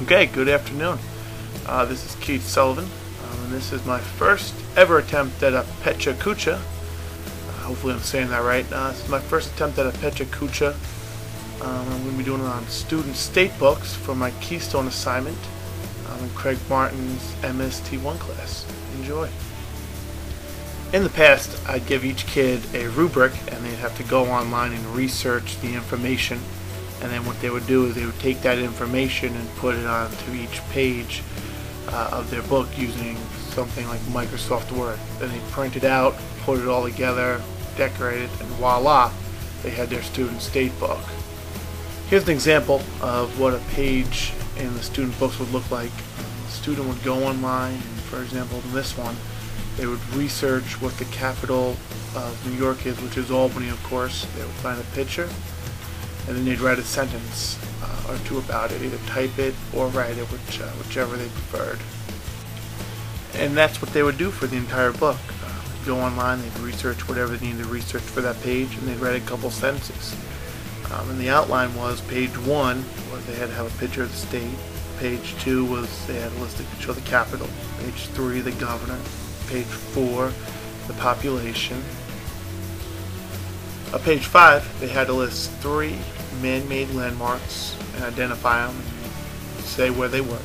Okay, good afternoon. This is Keith Sullivan, and this is my first ever attempt at a Pecha Kucha. Hopefully I'm saying that right. This is my first attempt at a Pecha Kucha. I'm going to be doing it on student state books for my Keystone assignment in Craig Martin's MST1 class. Enjoy. In the past, I'd give each kid a rubric and they'd have to go online and research the information. And then what they would do is they would take that information and put it onto each page of their book using something like Microsoft Word. Then they'd print it out, put it all together, decorate it, and voila, they had their student state book. Here's an example of what a page in the student books would look like. The student would go online, and for example in this one, they would research what the capital of New York is, which is Albany, of course. They would find a picture, and then they'd write a sentence or two about it, either type it or write it, whichever they preferred. And that's what they would do for the entire book. They'd go online, they'd research whatever they needed to research for that page, and they'd write a couple sentences. And the outline was page 1, where they had to have a picture of the state. Page 2 was they had a list to show the capital. Page 3, the governor. Page 4, the population. Page 5, they had to list 3 man-made landmarks and identify them and say where they were.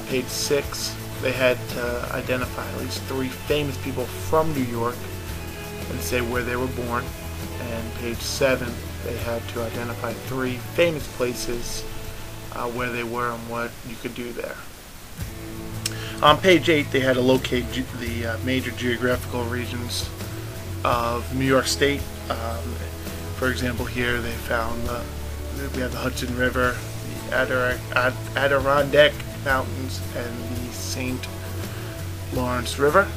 Page 6, they had to identify at least 3 famous people from New York and say where they were born. And page 7, they had to identify 3 famous places where they were and what you could do there. On page 8, they had to locate the major geographical regions of New York State. For example, here they found we have the Hudson River, the Adirondack Mountains, and the St. Lawrence River.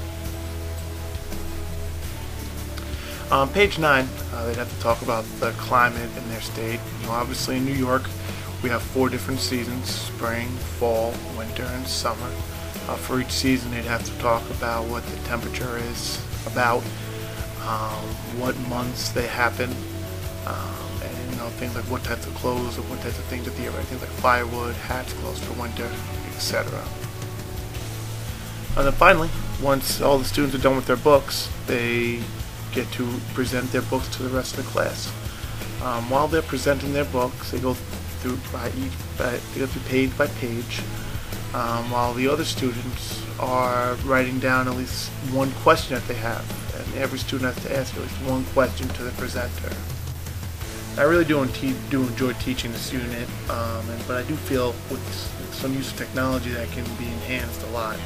On page 9, they'd have to talk about the climate in their state. Obviously in New York, we have 4 different seasons: spring, fall, winter, and summer. For each season, they'd have to talk about what the temperature is, about what months they happen, and things like what types of clothes or what types of things that they wear, things like firewood, hats, clothes for winter, etc. And then finally, once all the students are done with their books, they get to present their books to the rest of the class. While they're presenting their books, they go through page by page, while the other students are writing down at least one question that they have, and every student has to ask at least one question to the presenter. I really do enjoy teaching this unit, but I do feel with some use of technology that can be enhanced a lot.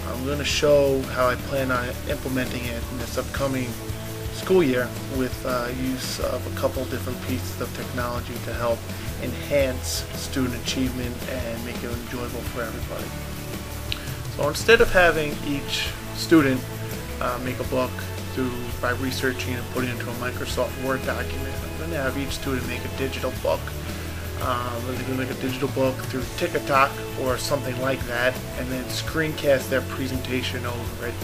I'm going to show how I plan on implementing it in this upcoming school year with use of a couple different pieces of technology to help enhance student achievement and make it enjoyable for everybody. So instead of having each student make a book by researching and putting it into a Microsoft Word document, I'm going to have each student make a digital book. They're going to make a digital book through TikTok or something like that, and then screencast their presentation over it.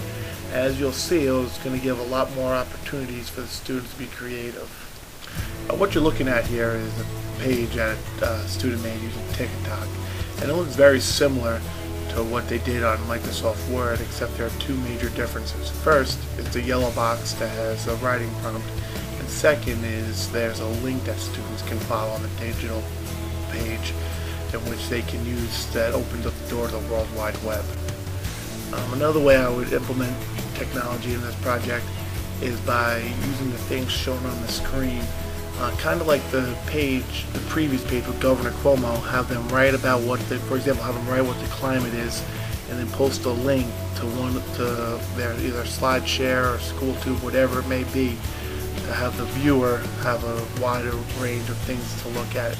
As you'll see, it's going to give a lot more opportunities for the students to be creative. What you're looking at here is a page that a student made using TikTok, and it looks very similar to what they did on Microsoft Word, except there are 2 major differences. First is the yellow box that has a writing prompt, and second is there's a link that students can follow on the digital page in which they can use that opens up the door to the World Wide Web. Another way I would implement technology in this project is by using the things shown on the screen, kind of like the previous page with Governor Cuomo. Have them write about for example, have them write what the climate is, and then post a link to their either SlideShare or SchoolTube, whatever it may be, to have the viewer have a wider range of things to look at.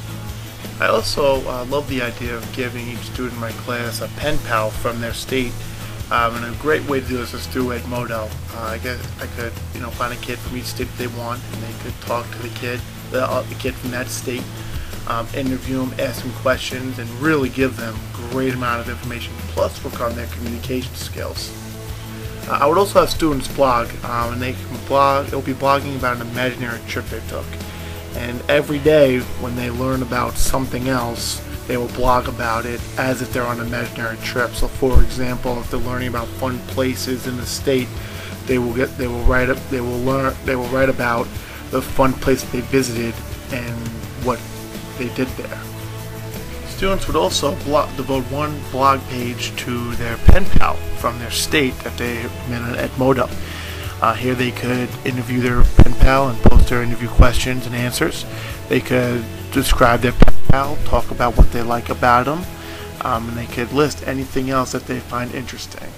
I also love the idea of giving each student in my class a pen pal from their state. And a great way to do this is through Edmodo. I could find a kid from each state they want, and they could talk to the kid from that state, interview them, ask them questions, and really give them a great amount of information, plus work on their communication skills. I would also have students blog, and they can blog. They'll be blogging about an imaginary trip they took. And every day when they learn about something else, they will blog about it as if they're on an imaginary trip. So for example, if they're learning about fun places in the state, they will write about the fun place that they visited and what they did there. Students would also devote one blog page to their pen pal from their state that they met at Modo. Here they could interview their pen pal and post their interview questions and answers. They could describe their pen pal, talk about what they like about them, and they could list anything else that they find interesting.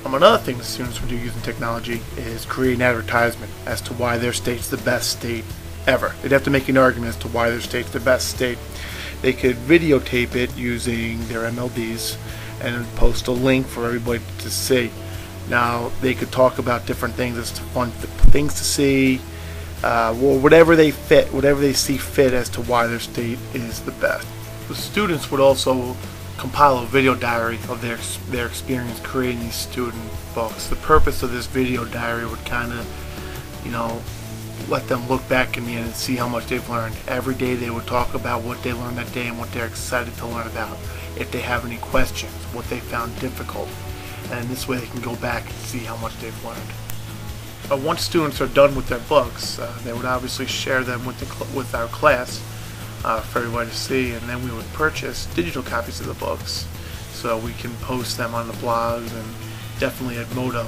Another thing the students would do using technology is create an advertisement as to why their state's the best state ever. They'd have to make an argument as to why their state's the best state. They could videotape it using their MLDs and post a link for everybody to see. Now they could talk about different things as to fun things to see, or whatever they see fit as to why their state is the best. The students would also compile a video diary of their experience creating these student books. The purpose of this video diary would kind of, let them look back in the end and see how much they've learned. Every day they would talk about what they learned that day and what they're excited to learn about. If they have any questions, what they found difficult. And this way they can go back and see how much they've learned. Once students are done with their books, they would obviously share them with our class for everybody to see, and then we would purchase digital copies of the books so we can post them on the blogs and definitely at Modo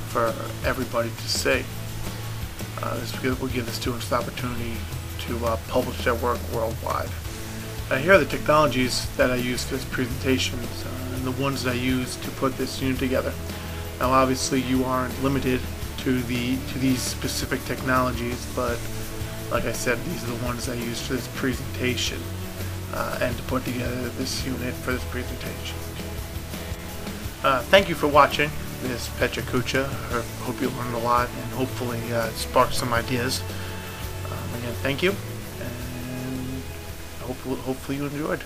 for everybody to see. This will give the students the opportunity to publish their work worldwide. Here are the technologies that I use for this presentation and the ones that I use to put this unit together. Now obviously you aren't limited to these specific technologies, but like I said, these are the ones I use for this presentation and to put together this unit for this presentation. Thank you for watching this Pecha Kucha. I hope you learned a lot and hopefully spark some ideas. Again, thank you, and hopefully you enjoyed.